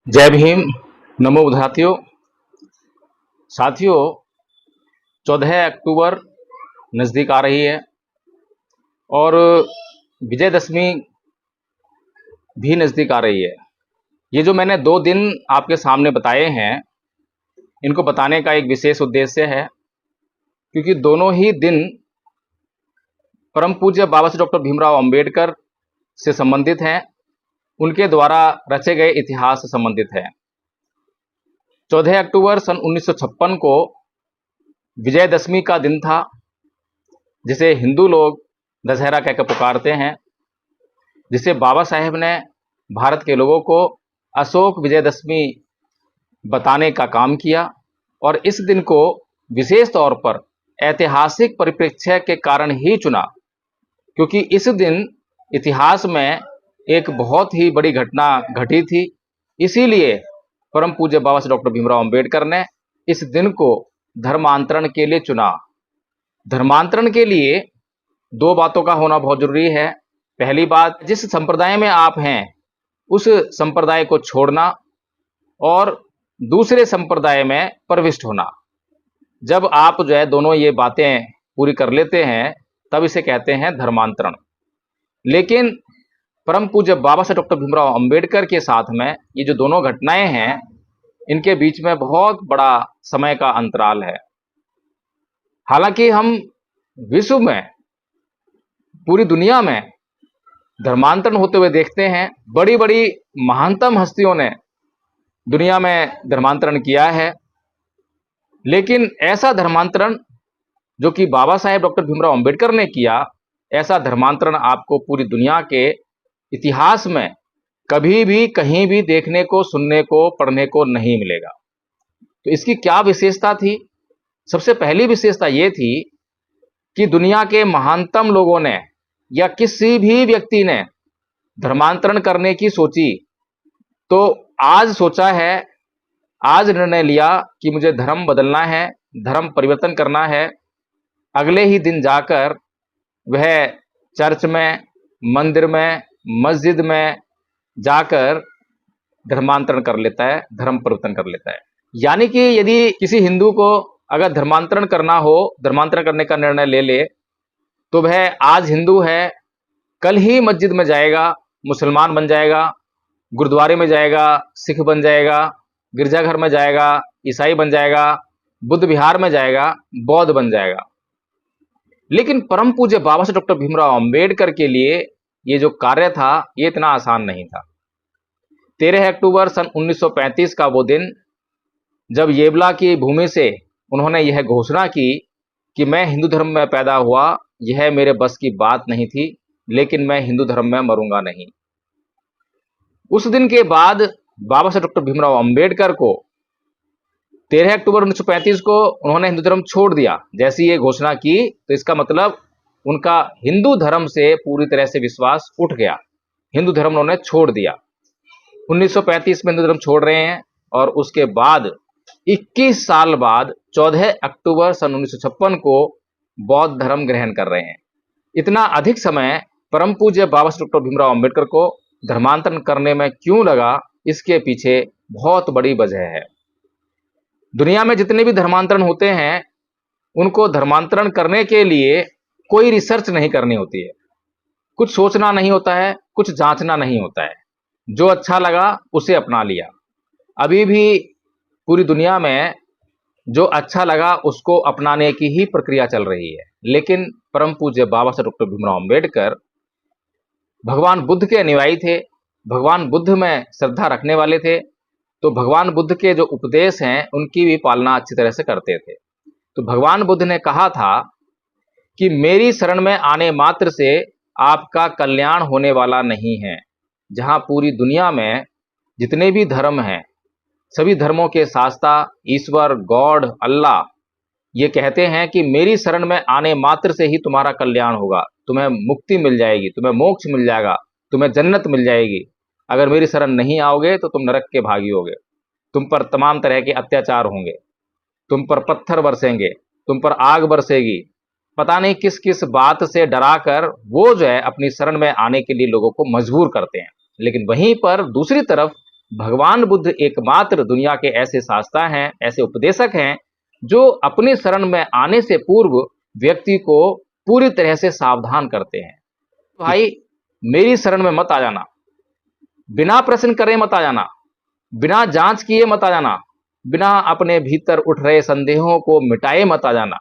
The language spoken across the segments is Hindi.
जय भीम। नमो बुद्धातियों। साथियों, 14 अक्टूबर नज़दीक आ रही है और विजयदशमी भी नज़दीक आ रही है। ये जो मैंने 2 दिन आपके सामने बताए हैं, इनको बताने का एक विशेष उद्देश्य है, क्योंकि दोनों ही दिन परम पूज्य बाबा साहब डॉक्टर भीमराव अंबेडकर से संबंधित हैं, उनके द्वारा रचे गए इतिहास से संबंधित है। 14 अक्टूबर सन 1956 को विजयदशमी का दिन था, जिसे हिंदू लोग दशहरा कहकर पुकारते हैं, जिसे बाबा साहेब ने भारत के लोगों को अशोक विजयदशमी बताने का काम किया और इस दिन को विशेष तौर पर ऐतिहासिक परिप्रेक्ष्य के कारण ही चुना, क्योंकि इस दिन इतिहास में एक बहुत ही बड़ी घटना घटी थी। इसीलिए परम पूज्य बाबा साहब डॉक्टर भीमराव अंबेडकर ने इस दिन को धर्मांतरण के लिए चुना। धर्मांतरण के लिए 2 बातों का होना बहुत जरूरी है। पहली बात, जिस संप्रदाय में आप हैं उस संप्रदाय को छोड़ना और दूसरे संप्रदाय में प्रविष्ट होना। जब आप जो है दोनों ये बातें पूरी कर लेते हैं, तब इसे कहते हैं धर्मांतरण। लेकिन परम पूज्य बाबा साहब डॉक्टर भीमराव अंबेडकर के साथ में ये जो दोनों घटनाएं हैं, इनके बीच में बहुत बड़ा समय का अंतराल है। हालांकि हम विश्व में, पूरी दुनिया में धर्मांतरण होते हुए देखते हैं। बड़ी बड़ी महानतम हस्तियों ने दुनिया में धर्मांतरण किया है, लेकिन ऐसा धर्मांतरण जो कि बाबा साहेब डॉक्टर भीमराव अंबेडकर ने किया, ऐसा धर्मांतरण आपको पूरी दुनिया के इतिहास में कभी भी कहीं भी देखने को, सुनने को, पढ़ने को नहीं मिलेगा। तो इसकी क्या विशेषता थी? सबसे पहली विशेषता यह थी कि दुनिया के महानतम लोगों ने या किसी भी व्यक्ति ने धर्मांतरण करने की सोची तो आज सोचा है, आज निर्णय लिया कि मुझे धर्म बदलना है, धर्म परिवर्तन करना है, अगले ही दिन जाकर वह चर्च में, मंदिर में, मस्जिद में जाकर धर्मांतरण कर लेता है, धर्म परिवर्तन कर लेता है। यानी कि यदि किसी हिंदू को अगर धर्मांतरण करना हो, धर्मांतरण करने का निर्णय ले ले, तो वह आज हिंदू है, कल ही मस्जिद में जाएगा, मुसलमान बन जाएगा, गुरुद्वारे में जाएगा, सिख बन जाएगा, गिरजाघर में जाएगा, ईसाई बन जाएगा, बुद्ध विहार में जाएगा, बौद्ध बन जाएगा। लेकिन परम पूज्य बाबा साहब डॉक्टर भीमराव अंबेडकर के लिए ये जो कार्य था, ये इतना आसान नहीं था। 13 अक्टूबर सन 1935 का वो दिन, जब येवला की भूमि से उन्होंने यह घोषणा की कि मैं हिंदू धर्म में पैदा हुआ, यह मेरे बस की बात नहीं थी, लेकिन मैं हिंदू धर्म में मरूंगा नहीं। उस दिन के बाद बाबा साहब डॉक्टर भीमराव अंबेडकर को 13 अक्टूबर 1935 को उन्होंने हिंदू धर्म छोड़ दिया। जैसी ये घोषणा की तो इसका मतलब उनका हिंदू धर्म से पूरी तरह से विश्वास उठ गया, हिंदू धर्म उन्होंने छोड़ दिया। 1935 में हिंदू धर्म छोड़ रहे हैं और उसके बाद 21 साल बाद 14 अक्टूबर सन 1956 को बौद्ध धर्म ग्रहण कर रहे हैं। इतना अधिक समय परम पूज्य बाबा साहब डॉक्टर भीमराव अंबेडकर को धर्मांतरण करने में क्यों लगा, इसके पीछे बहुत बड़ी वजह है। दुनिया में जितने भी धर्मांतरण होते हैं, उनको धर्मांतरण करने के लिए कोई रिसर्च नहीं करनी होती है, कुछ सोचना नहीं होता है, कुछ जांचना नहीं होता है। जो अच्छा लगा उसे अपना लिया। अभी भी पूरी दुनिया में जो अच्छा लगा उसको अपनाने की ही प्रक्रिया चल रही है। लेकिन परम पूज्य बाबा साहब डॉक्टर भीमराव अंबेडकर भगवान बुद्ध के अनुयायी थे, भगवान बुद्ध में श्रद्धा रखने वाले थे, तो भगवान बुद्ध के जो उपदेश हैं उनकी भी पालना अच्छी तरह से करते थे। तो भगवान बुद्ध ने कहा था कि मेरी शरण में आने मात्र से आपका कल्याण होने वाला नहीं है। जहां पूरी दुनिया में जितने भी धर्म हैं, सभी धर्मों के शास्ता, ईश्वर, गॉड, अल्लाह ये कहते हैं कि मेरी शरण में आने मात्र से ही तुम्हारा कल्याण होगा, तुम्हें मुक्ति मिल जाएगी, तुम्हें मोक्ष मिल जाएगा, तुम्हें जन्नत मिल जाएगी। अगर मेरी शरण नहीं आओगे तो तुम नरक के भागी होगे, तुम पर तमाम तरह के अत्याचार होंगे, तुम पर पत्थर बरसेंगे, तुम पर आग बरसेगी। पता नहीं किस किस बात से डराकर वो जो है अपनी शरण में आने के लिए लोगों को मजबूर करते हैं। लेकिन वहीं पर दूसरी तरफ भगवान बुद्ध एकमात्र दुनिया के ऐसे शास्त्रा हैं, ऐसे उपदेशक हैं जो अपनी शरण में आने से पूर्व व्यक्ति को पूरी तरह से सावधान करते हैं। भाई, मेरी शरण में मत आ जाना, बिना प्रश्न करे मत आ जाना, बिना जांच किए मत आ जाना, बिना अपने भीतर उठ रहे संदेहों को मिटाए मत आ जाना।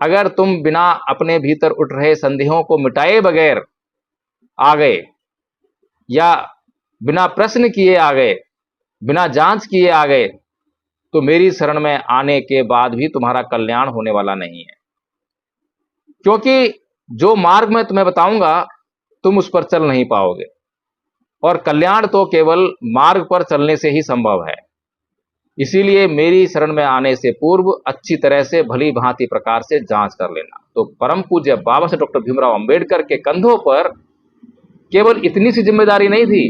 अगर तुम बिना अपने भीतर उठ रहे संदेहों को मिटाए बगैर आ गए या बिना प्रश्न किए आ गए, बिना जांच किए आ गए, तो मेरी शरण में आने के बाद भी तुम्हारा कल्याण होने वाला नहीं है। क्योंकि जो मार्ग मैं तुम्हें बताऊंगा तुम उस पर चल नहीं पाओगे, और कल्याण तो केवल मार्ग पर चलने से ही संभव है। इसीलिए मेरी शरण में आने से पूर्व अच्छी तरह से भली भांति प्रकार से जांच कर लेना। तो परम पूज्य बाबा साहेब डॉक्टर भीमराव अंबेडकर के कंधों पर केवल इतनी सी जिम्मेदारी नहीं थी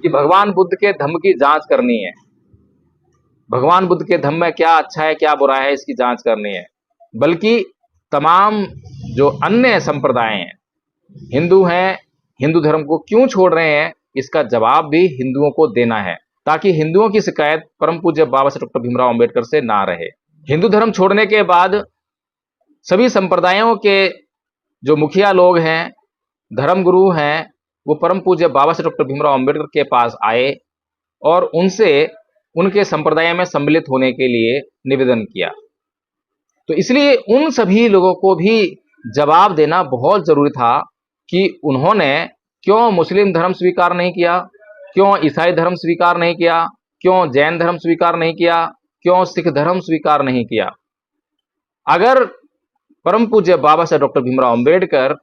कि भगवान बुद्ध के धम्म की जांच करनी है, भगवान बुद्ध के धम्म में क्या अच्छा है क्या बुरा है इसकी जांच करनी है, बल्कि तमाम जो अन्य संप्रदाय हैं, हिंदू हैं, हिंदू धर्म को क्यों छोड़ रहे हैं इसका जवाब भी हिंदुओं को देना है, ताकि हिंदुओं की शिकायत परम पूज्य बाबा साहेब डॉक्टर भीमराव अंबेडकर से ना रहे। हिंदू धर्म छोड़ने के बाद सभी संप्रदायों के जो मुखिया लोग हैं, धर्मगुरु हैं, वो परम पूज्य बाबा साहेब डॉक्टर भीमराव अंबेडकर के पास आए और उनसे उनके संप्रदाय में सम्मिलित होने के लिए निवेदन किया। तो इसलिए उन सभी लोगों को भी जवाब देना बहुत जरूरी था कि उन्होंने क्यों मुस्लिम धर्म स्वीकार नहीं किया, क्यों ईसाई धर्म स्वीकार नहीं किया, क्यों जैन धर्म स्वीकार नहीं किया, क्यों सिख धर्म स्वीकार नहीं किया। अगर परम पूज्य बाबा साहेब डॉक्टर भीमराव अंबेडकर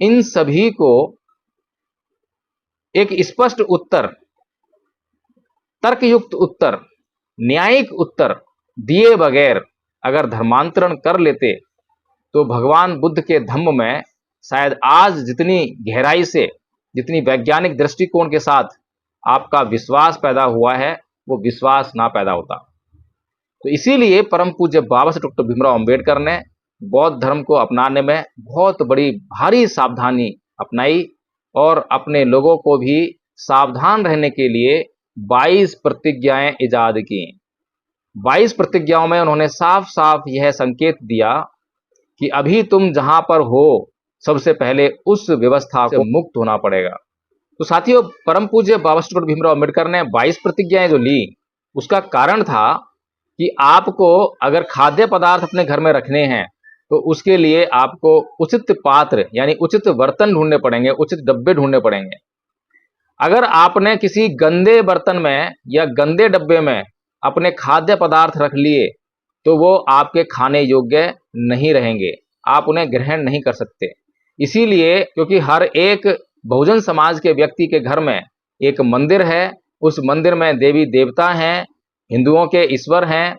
इन सभी को एक स्पष्ट उत्तर, तर्कयुक्त उत्तर, न्यायिक उत्तर दिए बगैर अगर धर्मांतरण कर लेते तो भगवान बुद्ध के धम्म में शायद आज जितनी गहराई से, जितनी वैज्ञानिक दृष्टिकोण के साथ आपका विश्वास पैदा हुआ है वो विश्वास ना पैदा होता। तो इसीलिए परम पूज्य बाबा साहेब डॉक्टर भीमराव अंबेडकर ने बौद्ध धर्म को अपनाने में बहुत बड़ी भारी सावधानी अपनाई और अपने लोगों को भी सावधान रहने के लिए 22 प्रतिज्ञाएं इजाद की। 22 प्रतिज्ञाओं में उन्होंने साफ साफ यह संकेत दिया कि अभी तुम जहां पर हो सबसे पहले उस व्यवस्था से मुक्त होना पड़ेगा। तो साथियों, परम पूज्य बाबा साहेब डॉक्टर भीमराव अंबेडकर ने 22 प्रतिज्ञाएं जो ली उसका कारण था कि आपको अगर खाद्य पदार्थ अपने घर में रखने हैं तो उसके लिए आपको उचित पात्र यानी उचित बर्तन ढूंढने पड़ेंगे, उचित डब्बे ढूंढने पड़ेंगे। अगर आपने किसी गंदे बर्तन में या गंदे डब्बे में अपने खाद्य पदार्थ रख लिए तो वो आपके खाने योग्य नहीं रहेंगे, आप उन्हें ग्रहण नहीं कर सकते। इसीलिए क्योंकि हर एक बहुजन समाज के व्यक्ति के घर में एक मंदिर है, उस मंदिर में देवी देवता हैं, हिंदुओं के ईश्वर हैं,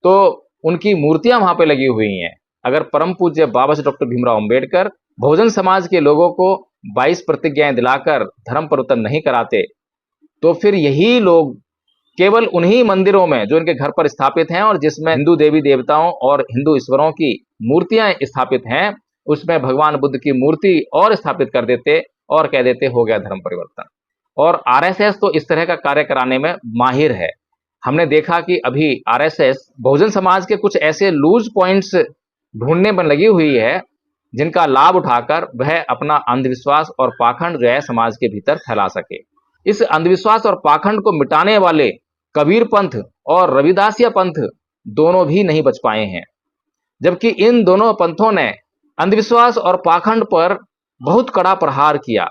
तो उनकी मूर्तियां वहां पे लगी हुई हैं। अगर परम पूज्य बाबा साहेब डॉक्टर भीमराव अंबेडकर बहुजन समाज के लोगों को 22 प्रतिज्ञाएं दिलाकर धर्म परिवर्तन नहीं कराते तो फिर यही लोग केवल उन्हीं मंदिरों में जो इनके घर पर स्थापित हैं और जिसमें हिंदू देवी देवताओं और हिंदू ईश्वरों की मूर्तियां स्थापित हैं, उसमें भगवान बुद्ध की मूर्ति और स्थापित कर देते और कह देते हो गया धर्म परिवर्तन। और आरएसएस तो इस तरह का कार्य कराने में माहिर है। हमने देखा कि अभी आरएसएस बहुजन समाज के कुछ ऐसे लूज पॉइंट्स ढूंढने में लगी हुई है जिनका लाभ उठाकर वह अपना अंधविश्वास और पाखंड जो है समाज के भीतर फैला सके। इस अंधविश्वास और पाखंड को मिटाने वाले कबीर पंथ और रविदासिया पंथ दोनों भी नहीं बच पाए हैं, जबकि इन दोनों पंथों ने अंधविश्वास और पाखंड पर बहुत कड़ा प्रहार किया।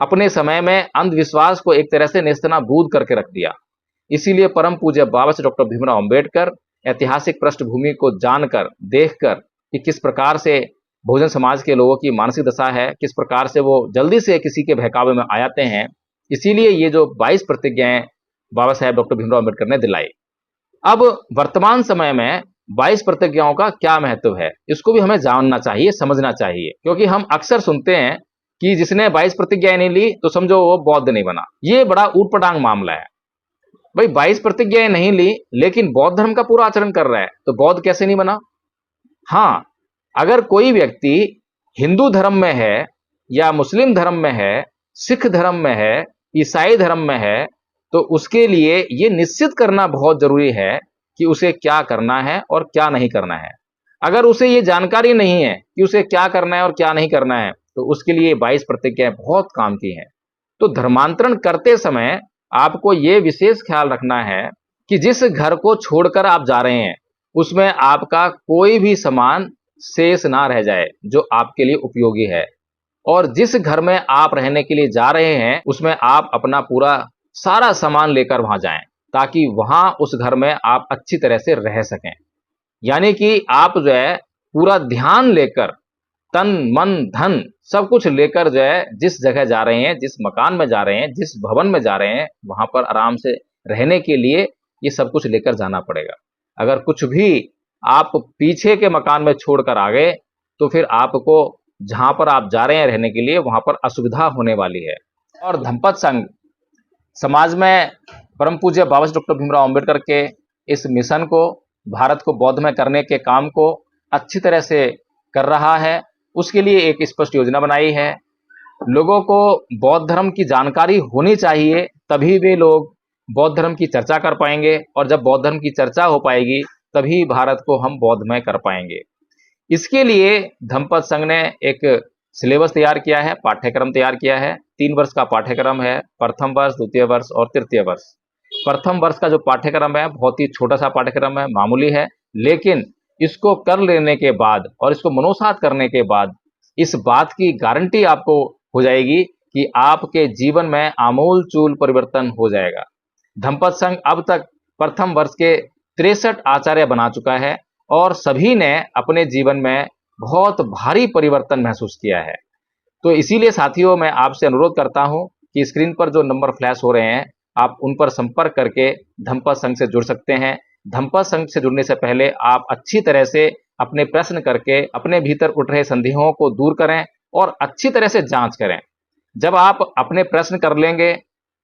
अपने समय में अंधविश्वास को एक तरह से नेस्तनाबूद करके रख दिया। इसीलिए परम पूज्य बाबा साहेब डॉक्टर भीमराव अंबेडकर ऐतिहासिक पृष्ठभूमि को जानकर, देखकर कि किस प्रकार से बहुजन समाज के लोगों की मानसिक दशा है, किस प्रकार से वो जल्दी से किसी के बहकावे में आ जाते हैं, इसीलिए ये जो 22 प्रतिज्ञाएं बाबा साहेब डॉक्टर भीमराव अंबेडकर ने दिलाई। अब वर्तमान समय में 22 प्रतिज्ञाओं का क्या महत्व है इसको भी हमें जानना चाहिए, समझना चाहिए, क्योंकि हम अक्सर सुनते हैं कि जिसने 22 प्रतिज्ञाएं नहीं ली तो समझो वो बौद्ध नहीं बना। ये बड़ा ऊटपटांग मामला है। भाई 22 प्रतिज्ञाएं नहीं ली लेकिन बौद्ध धर्म का पूरा आचरण कर रहा है तो बौद्ध कैसे नहीं बना? हाँ, अगर कोई व्यक्ति हिंदू धर्म में है या मुस्लिम धर्म में है, सिख धर्म में है, ईसाई धर्म में है, तो उसके लिए ये निश्चित करना बहुत जरूरी है कि उसे क्या करना है और क्या नहीं करना है। अगर उसे ये जानकारी नहीं है कि उसे क्या करना है और क्या नहीं करना है, तो उसके लिए 22 प्रतिज्ञाएं बहुत काम की हैं। तो धर्मांतरण करते समय आपको ये विशेष ख्याल रखना है कि जिस घर को छोड़कर आप जा रहे हैं, उसमें आपका कोई भी सामान शेष ना रह जाए जो आपके लिए उपयोगी है। और जिस घर में आप रहने के लिए जा रहे हैं, उसमें आप अपना पूरा सारा सामान लेकर वहां जाएं, ताकि वहां उस घर में आप अच्छी तरह से रह सकें। यानी कि आप जो है पूरा ध्यान लेकर, तन मन धन सब कुछ लेकर जो है जिस जगह जा रहे हैं, जिस मकान में जा रहे हैं, जिस भवन में जा रहे हैं, वहां पर आराम से रहने के लिए ये सब कुछ लेकर जाना पड़ेगा। अगर कुछ भी आप पीछे के मकान में छोड़कर आ गए, तो फिर आपको जहां पर आप जा रहे हैं रहने के लिए, वहां पर असुविधा होने वाली है। और धम्पत संघ समाज में परम पूज्य बाबा साहेब डॉक्टर भीमराव अंबेडकर के इस मिशन को, भारत को बौद्धमय करने के काम को अच्छी तरह से कर रहा है। उसके लिए एक स्पष्ट योजना बनाई है। लोगों को बौद्ध धर्म की जानकारी होनी चाहिए, तभी वे लोग बौद्ध धर्म की चर्चा कर पाएंगे, और जब बौद्ध धर्म की चर्चा हो पाएगी तभी भारत को हम बौद्धमय कर पाएंगे। इसके लिए धम्पत संघ ने एक सिलेबस तैयार किया है, पाठ्यक्रम तैयार किया है। 3 वर्ष का पाठ्यक्रम है, प्रथम वर्ष, द्वितीय वर्ष और तृतीय वर्ष। प्रथम वर्ष का जो पाठ्यक्रम है बहुत ही छोटा सा पाठ्यक्रम है, मामूली है, लेकिन इसको कर लेने के बाद और इसको मनोसात करने के बाद इस बात की गारंटी आपको हो जाएगी कि आपके जीवन में आमूल चूल परिवर्तन हो जाएगा। धम्पत संघ अब तक प्रथम वर्ष के 63 आचार्य बना चुका है और सभी ने अपने जीवन में बहुत भारी परिवर्तन महसूस किया है। तो इसीलिए साथियों, मैं आपसे अनुरोध करता हूं कि स्क्रीन पर जो नंबर फ्लैश हो रहे हैं, आप उन पर संपर्क करके धम्पत संघ से जुड़ सकते हैं। धम्पत संघ से जुड़ने से पहले आप अच्छी तरह से अपने प्रश्न करके अपने भीतर उठ रहे संदेहों को दूर करें और अच्छी तरह से जांच करें। जब आप अपने प्रश्न कर लेंगे,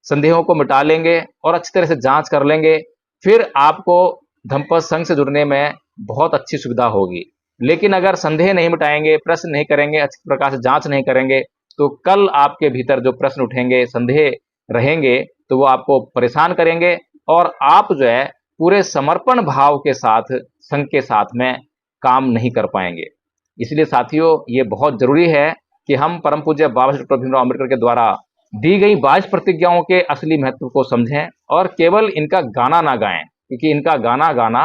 संदेहों को मिटा लेंगे और अच्छी तरह से जांच कर लेंगे, फिर आपको धम्पत संघ से जुड़ने में बहुत अच्छी सुविधा होगी। लेकिन अगर संदेह नहीं मिटाएंगे, प्रश्न नहीं करेंगे, अच्छी प्रकार से जांच नहीं करेंगे, तो कल आपके भीतर जो प्रश्न उठेंगे, संदेह रहेंगे, तो वो आपको परेशान करेंगे और आप जो है पूरे समर्पण भाव के साथ संघ के साथ में काम नहीं कर पाएंगे। इसलिए साथियों, ये बहुत जरूरी है कि हम परम पूज्य बाबा साहेब डॉक्टर भीमराव अंबेडकर के द्वारा दी गई 22 प्रतिज्ञाओं के असली महत्व को समझें और केवल इनका गाना ना गाएं, क्योंकि इनका गाना गाना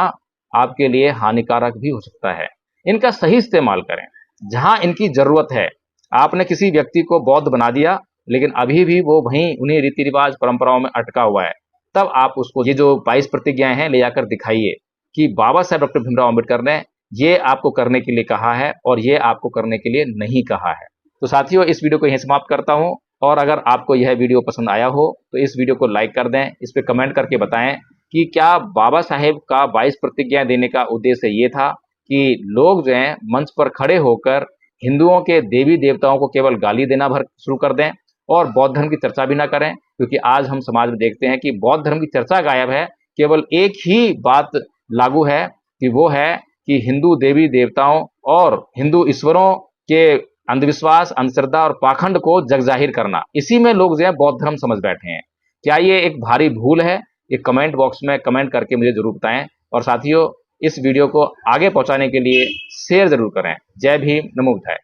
आपके लिए हानिकारक भी हो सकता है। इनका सही इस्तेमाल करें जहां इनकी जरूरत है। आपने किसी व्यक्ति को बौद्ध बना दिया, लेकिन अभी भी वो वहीं उन्हीं रीति रिवाज परंपराओं में अटका हुआ है, तब आप उसको ये जो 22 प्रतिज्ञाएं हैं ले जाकर दिखाइए कि बाबा साहेब डॉक्टर भीमराव अंबेडकर ने ये आपको करने के लिए कहा है और ये आपको करने के लिए नहीं कहा है। तो साथियों, इस वीडियो को यहीं समाप्त करता हूं, और अगर आपको यह वीडियो पसंद आया हो तो इस वीडियो को लाइक कर दें, इस पर कमेंट करके बताएं कि क्या बाबा साहेब का 22 प्रतिज्ञाएं देने का उद्देश्य ये था कि लोग जो हैं मंच पर खड़े होकर हिंदुओं के देवी देवताओं को केवल गाली देना भर शुरू कर दें और बौद्ध धर्म की चर्चा भी ना करें। क्योंकि आज हम समाज में देखते हैं कि बौद्ध धर्म की चर्चा गायब है, केवल एक ही बात लागू है कि वो है कि हिंदू देवी देवताओं और हिंदू ईश्वरों के अंधविश्वास, अंधश्रद्धा और पाखंड को जग जाहिर करना। इसी में लोग जो है बौद्ध धर्म समझ बैठे हैं। क्या ये एक भारी भूल है? ये कमेंट बॉक्स में कमेंट करके मुझे जरूर बताएं। और साथियों, इस वीडियो को आगे पहुंचाने के लिए शेयर जरूर करें। जय भीम, नमो बुद्धाय।